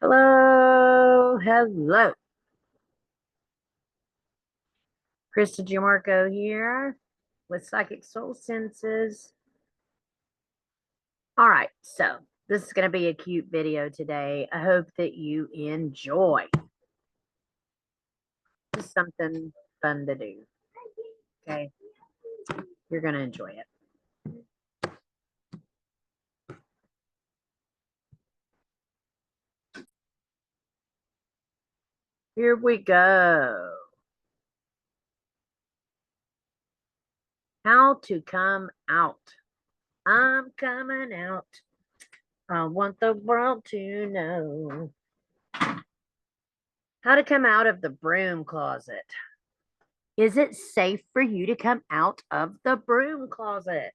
Hello, hello. Krista Gianmarco here with Psychic Soul Senses. All right, so this is going to be a cute video today. I hope that you enjoy. This is something fun to do. Okay, you're going to enjoy it. Here we go. How to come out. I'm coming out. I want the world to know. How to come out of the broom closet. Is it safe for you to come out of the broom closet?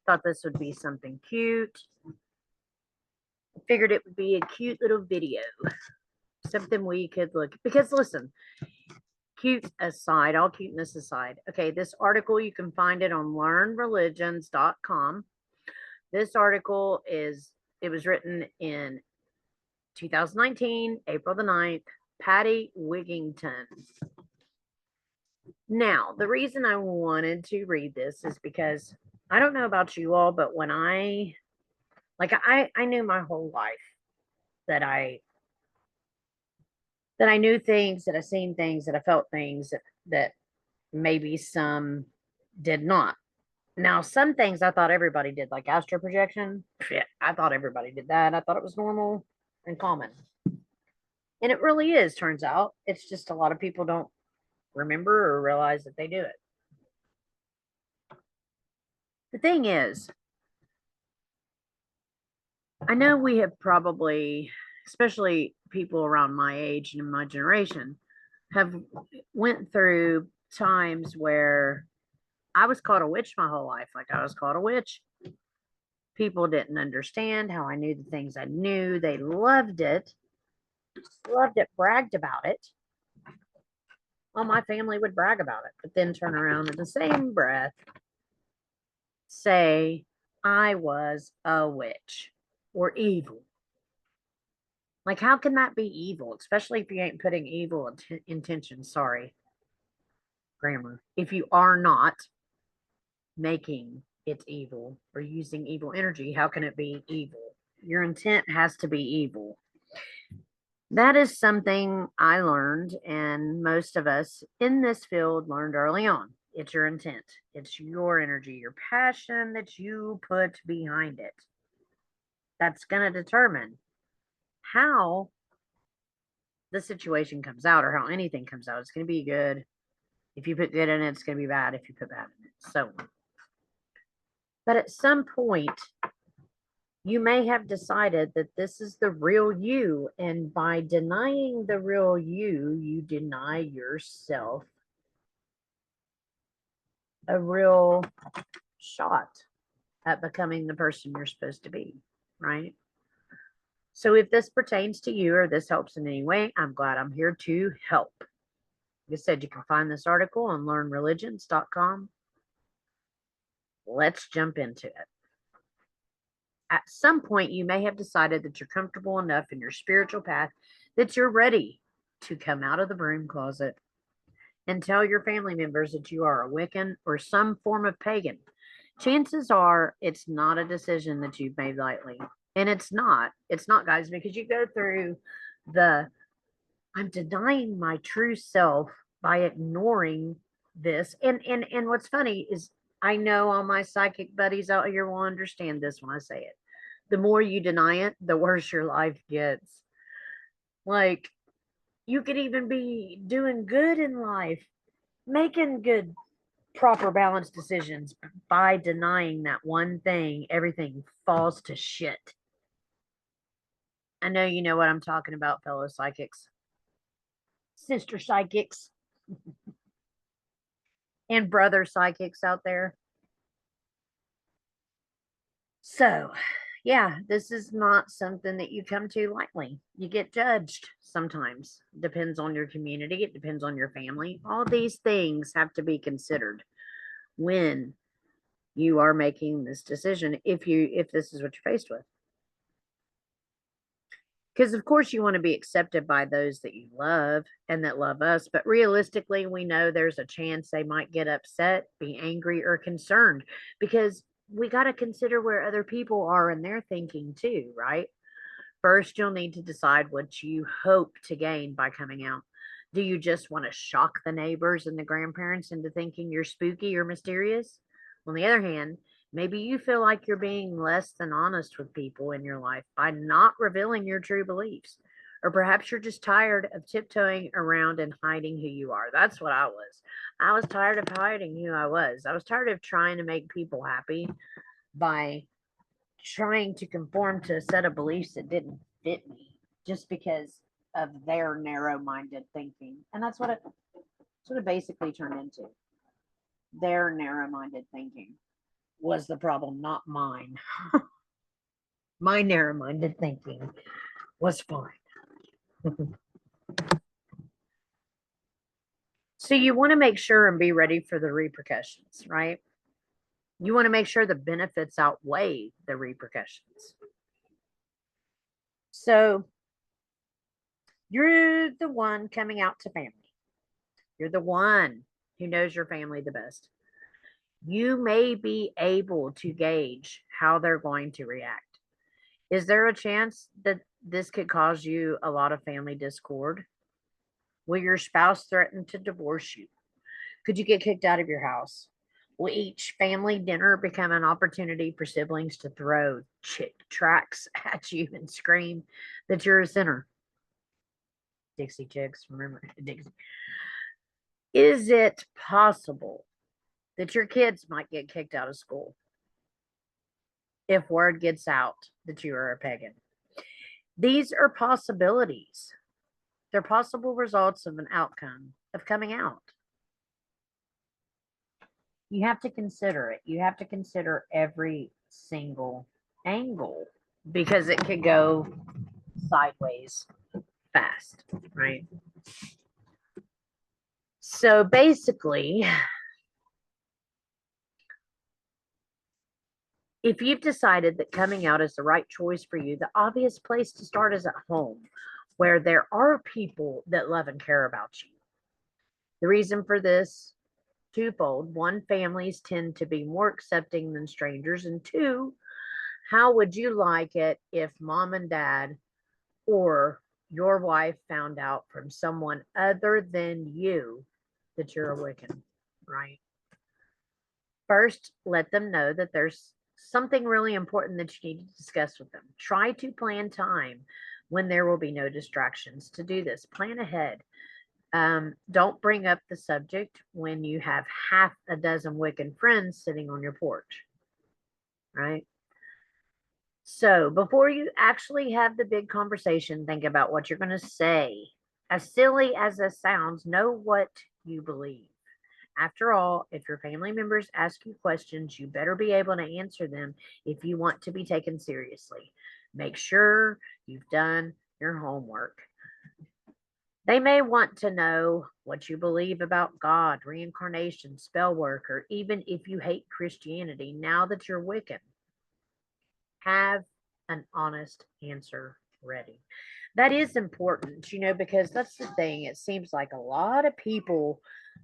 Thought this would be something cute. Figured it would be a cute little video. Something we could look, because listen, cute aside, all cuteness aside. Okay, this article, you can find it on learnreligions.com. This article it was written in 2019, April the 9th, Patty Wigington. Now, the reason I wanted to read this is because I don't know about you all, but when I knew my whole life that I knew things, that I seen things, that I felt things that maybe some did not. Now, some things I thought everybody did, like astral projection. Yeah, I thought everybody did that. I thought it was normal and common. And it really is, turns out. It's just a lot of people don't remember or realize that they do it. The thing is, I know we have probably, especially people around my age and in my generation, have went through times where I was called a witch my whole life. Like, I was called a witch. People didn't understand how I knew the things I knew. They loved it, bragged about it. All my family would brag about it, but then turn around in the same breath, say I was a witch or evil. Like, how can that be evil? Especially if you ain't putting evil intentions. Sorry, grammar. If you are not making it evil or using evil energy, how can it be evil? Your intent has to be evil. That is something I learned, and most of us in this field learned early on. It's your intent, it's your energy, your passion that you put behind it. That's going to determine how the situation comes out or how anything comes out. It's going to be good. If you put good in it, it's going to be bad if you put bad in it. So, but at some point, you may have decided that this is the real you. And by denying the real you, you deny yourself a real shot at becoming the person you're supposed to be, right? So if this pertains to you or this helps in any way, I'm glad I'm here to help. Like I said, you can find this article on learnreligions.com. Let's jump into it. At some point, you may have decided that you're comfortable enough in your spiritual path that you're ready to come out of the broom closet and tell your family members that you are a Wiccan or some form of pagan. Chances are it's not a decision that you've made lightly. And it's not, guys, because you go through I'm denying my true self by ignoring this. And what's funny is, I know all my psychic buddies out here will understand this when I say it. The more you deny it, the worse your life gets. Like, you could even be doing good in life, making good, proper, balanced decisions. By denying that one thing, everything falls to shit. I know you know what I'm talking about, fellow psychics, sister psychics, and brother psychics out there. So, yeah, this is not something that you come to lightly. You get judged sometimes. Depends on your community, it depends on your family. All these things have to be considered when you are making this decision, if this is what you're faced with. Because, of course, you want to be accepted by those that you love and that love us. But realistically, we know there's a chance they might get upset, be angry, or concerned because we got to consider where other people are in their thinking too, right? First, you'll need to decide what you hope to gain by coming out. Do you just want to shock the neighbors and the grandparents into thinking you're spooky or mysterious? On the other hand, maybe you feel like you're being less than honest with people in your life by not revealing your true beliefs. Or perhaps you're just tired of tiptoeing around and hiding who you are. That's what I was. I was tired of hiding who I was. I was tired of trying to make people happy by trying to conform to a set of beliefs that didn't fit me just because of their narrow-minded thinking. And that's what it basically turned into. Their narrow-minded thinking was the problem, not mine. My narrow-minded thinking was fine. So you want to make sure and be ready for the repercussions, right? You want to make sure the benefits outweigh the repercussions. So you're the one coming out to family. You're the one who knows your family the best. You may be able to gauge how they're going to react. Is there a chance that this could cause you a lot of family discord? Will your spouse threaten to divorce you? Could you get kicked out of your house? Will each family dinner become an opportunity for siblings to throw chick tracks at you and scream that you're a sinner? Dixie Chicks, remember Dixie. Is it possible that your kids might get kicked out of school if word gets out that you are a pagan? These are possibilities. They're possible results of an outcome of coming out. You have to consider it. You have to consider every single angle because it could go sideways fast, right? So basically, if you've decided that coming out is the right choice for you, the obvious place to start is at home, where there are people that love and care about you. The reason for this, twofold. One, families tend to be more accepting than strangers. And two, how would you like it if mom and dad or your wife found out from someone other than you that you're a Wiccan, right? First, let them know that there's something really important that you need to discuss with them. Try to plan time when there will be no distractions to do this. Plan ahead. Don't bring up the subject when you have half a dozen Wiccan friends sitting on your porch, right? So before you actually have the big conversation, think about what you're going to say. As silly as this sounds, know what you believe. After all, if your family members ask you questions, you better be able to answer them if you want to be taken seriously. Make sure you've done your homework. They may want to know what you believe about God, reincarnation, spell work, or even if you hate Christianity now that you're Wiccan. Have an honest answer ready. That is important, because that's the thing. It seems like a lot of people,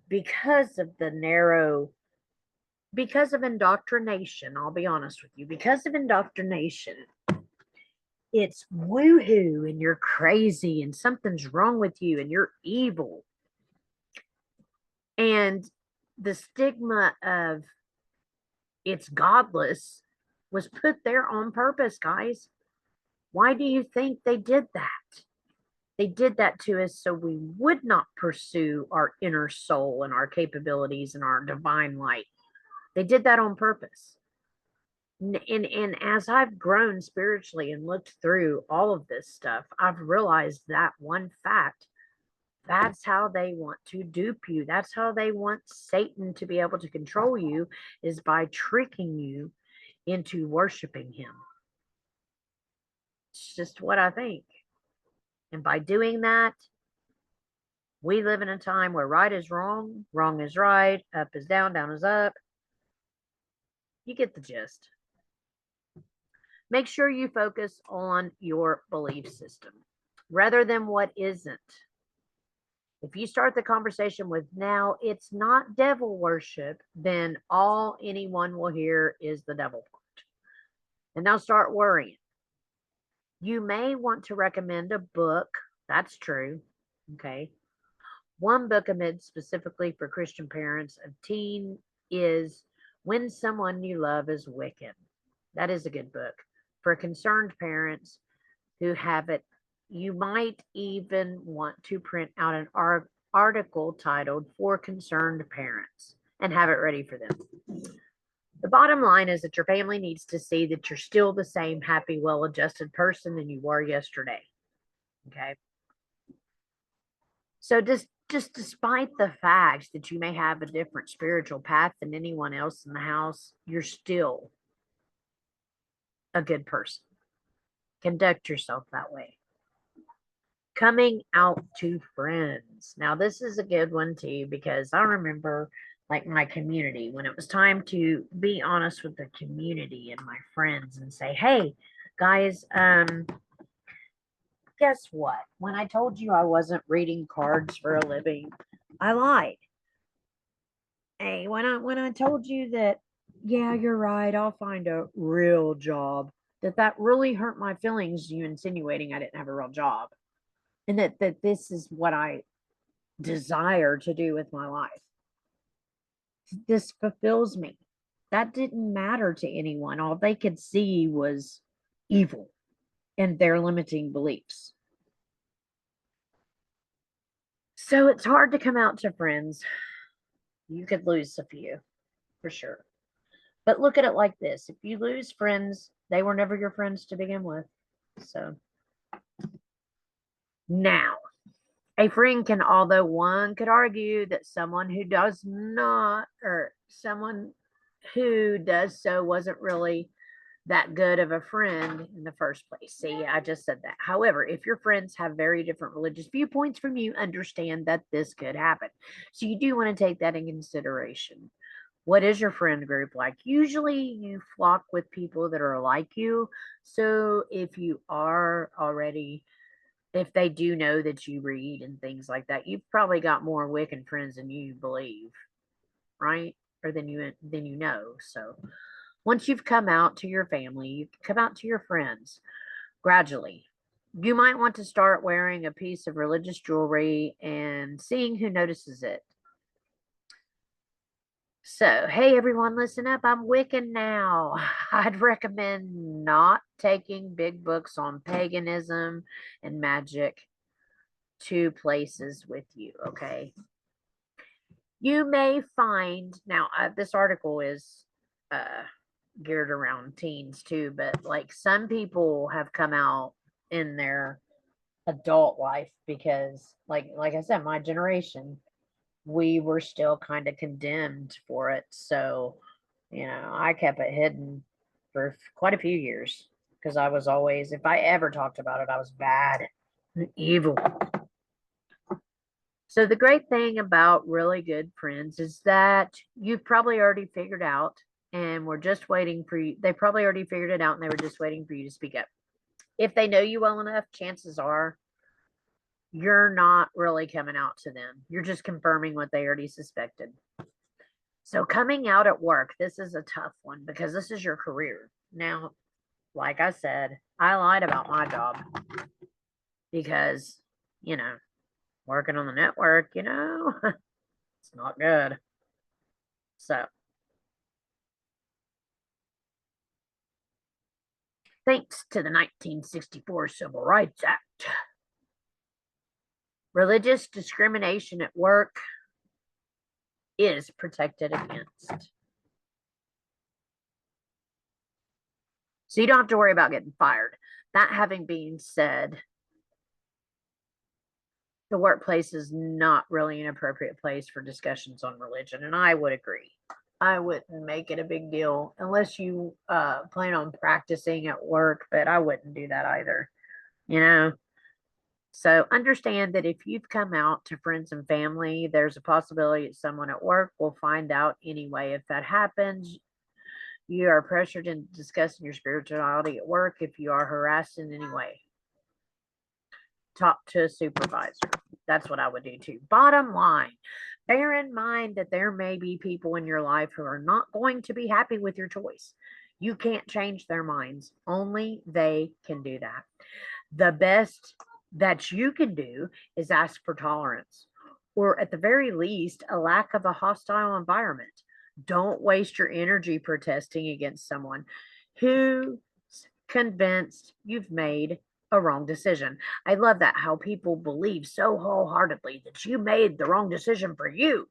because of indoctrination, I'll be honest with you, because of indoctrination, it's woohoo and you're crazy and something's wrong with you and you're evil. And the stigma of it's godless was put there on purpose, guys. Why do you think they did that? They did that to us so we would not pursue our inner soul and our capabilities and our divine light. They did that on purpose. And as I've grown spiritually and looked through all of this stuff, I've realized that one fact. That's how they want to dupe you. That's how they want Satan to be able to control you, is by tricking you into worshiping him. It's just what I think. And by doing that, we live in a time where right is wrong, wrong is right, up is down, down is up. You get the gist. Make sure you focus on your belief system rather than what isn't. If you start the conversation with now it's not devil worship, then all anyone will hear is the devil part. And they'll start worrying. You may want to recommend a book. That's true. Okay. One book amid specifically for Christian parents of teen is When Someone You Love is Wicked. That is a good book. For concerned parents who have it, you might even want to print out an article titled For Concerned Parents and have it ready for them. The bottom line is that your family needs to see that you're still the same happy, well adjusted person than you were yesterday. Okay. So just despite the fact that you may have a different spiritual path than anyone else in the house, you're still a good person. Conduct yourself that way. Coming out to friends. Now, this is a good one too, because I remember like my community when it was time to be honest with the community and my friends and say, hey, guys, guess what? When I told you I wasn't reading cards for a living, I lied. Hey, when I told you that, yeah, you're right, I'll find a real job, that really hurt my feelings, you insinuating I didn't have a real job. And that this is what I desire to do with my life. This fulfills me. That didn't matter to anyone. All they could see was evil and their limiting beliefs. So it's hard to come out to friends. You could lose a few for sure. But look at it like this. If you lose friends, they were never your friends to begin with. So now, a friend can, although one could argue that someone who does not, or someone who does so wasn't really that good of a friend in the first place. See, I just said that. However, if your friends have very different religious viewpoints from you, understand that this could happen. So you do want to take that in consideration. What is your friend group like? Usually you flock with people that are like you. So if you are already, if they do know that you read and things like that, you've probably got more Wiccan friends than you believe, right? Or than you know. So once you've come out to your family, you come out to your friends gradually. You might want to start wearing a piece of religious jewelry and seeing who notices it. So, hey everyone, listen up. I'm Wiccan now. I'd recommend not taking big books on paganism and magic to places with you, okay? You may find now, this article is geared around teens too, but like some people have come out in their adult life because like I said, my generation, we were still kind of condemned for it. So, I kept it hidden for quite a few years because I was always, if I ever talked about it, I was bad, evil. So the great thing about really good friends is that you've probably already figured out and we're just waiting for you. They probably already figured it out and they were just waiting for you to speak up. If they know you well enough, chances are you're not really coming out to them. You're just confirming what they already suspected. So coming out at work, this is a tough one because this is your career. Now, like I said, I lied about my job because, working on the network, it's not good. So, thanks to the 1964 Civil Rights Act, religious discrimination at work is protected against. So you don't have to worry about getting fired. That having been said, the workplace is not really an appropriate place for discussions on religion, and I would agree. I wouldn't make it a big deal unless you plan on practicing at work, but I wouldn't do that either. You know, so understand that if you've come out to friends and family, there's a possibility that someone at work will find out anyway. If that happens, You are pressured into discussing your spirituality at work. If you are harassed in any way, talk to a supervisor. That's what I would do too. Bottom line, bear in mind that there may be people in your life who are not going to be happy with your choice. You can't change their minds. Only they can do that. The best that you can do is ask for tolerance, or at the very least, a lack of a hostile environment. Don't waste your energy protesting against someone who's convinced you've made a wrong decision. I love that, how people believe so wholeheartedly that you made the wrong decision for you.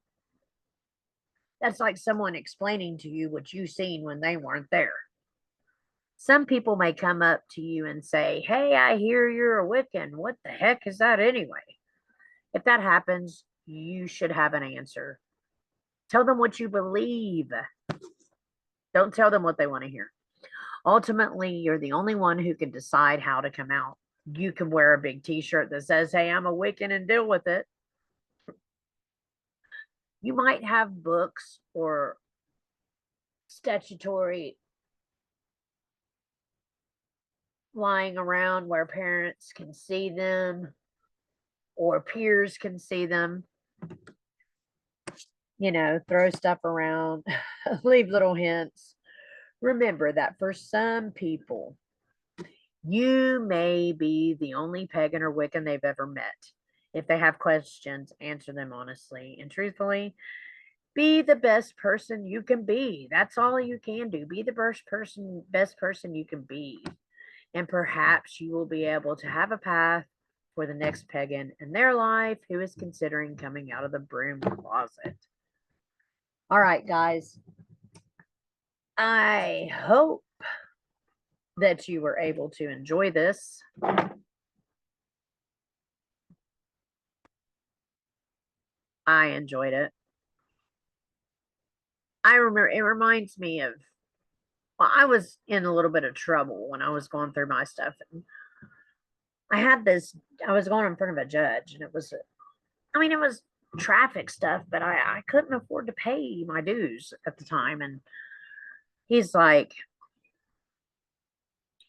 That's like someone explaining to you what you seen when they weren't there. Some people may come up to you and say, "Hey, I hear you're a Wiccan. What the heck is that anyway?" If that happens, you should have an answer. Tell them what you believe. Don't tell them what they want to hear. Ultimately, you're the only one who can decide how to come out. You can wear a big t-shirt that says, "Hey, I'm a Wiccan," and deal with it. You might have books or statutory lying around where parents can see them or peers can see them. Throw stuff around, leave little hints. Remember that for some people, you may be the only pagan or Wiccan they've ever met. If they have questions, answer them honestly and truthfully. Be the best person you can be. That's all you can do. Be the best person you can be. And perhaps you will be able to have a path for the next pagan in their life who is considering coming out of the broom closet. All right, guys. I hope that you were able to enjoy this. I enjoyed it. I remember it reminds me of, well, I was in a little bit of trouble when I was going through my stuff. And I was going in front of a judge, and it was traffic stuff, but I couldn't afford to pay my dues at the time. And he's like,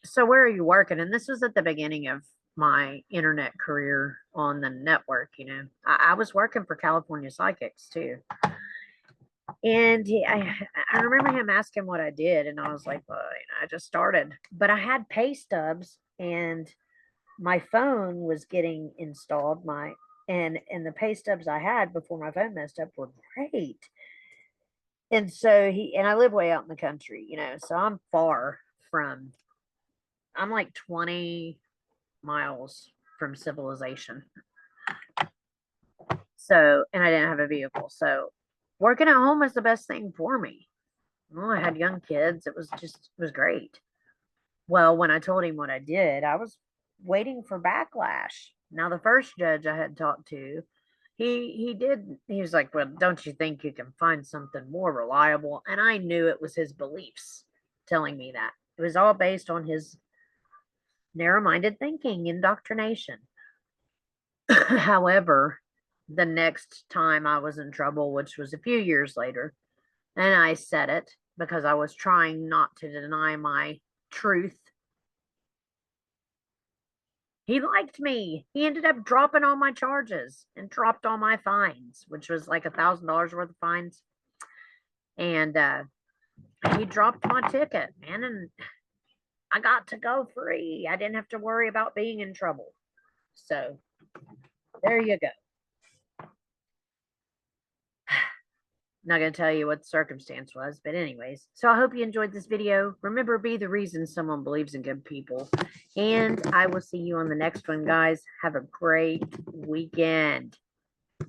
"So where are you working?" And this was at the beginning of my internet career on the network. I was working for California Psychics too. And I remember him asking what I did, and I was like, "Well, I just started." But I had pay stubs, and my phone was getting installed. And the pay stubs I had before my phone messed up were great. And so I live way out in the country, so I'm far from, I'm like 20 miles from civilization. So, and I didn't have a vehicle. So working at home was the best thing for me. Well, I had young kids. It was great. Well, when I told him what I did, I was waiting for backlash. Now, the first judge I had talked to, he was like, "Well, don't you think you can find something more reliable?" And I knew it was his beliefs telling me that. It was all based on his narrow-minded thinking, indoctrination. However, the next time I was in trouble, which was a few years later, and I said it because I was trying not to deny my truth. He liked me. He ended up dropping all my charges and dropped all my fines, which was like $1,000 worth of fines. And he dropped my ticket, man, and I got to go free. I didn't have to worry about being in trouble. So there you go. Not going to tell you what the circumstance was, but anyways. So I hope you enjoyed this video. Remember, be the reason someone believes in good people. And I will see you on the next one, guys. Have a great weekend.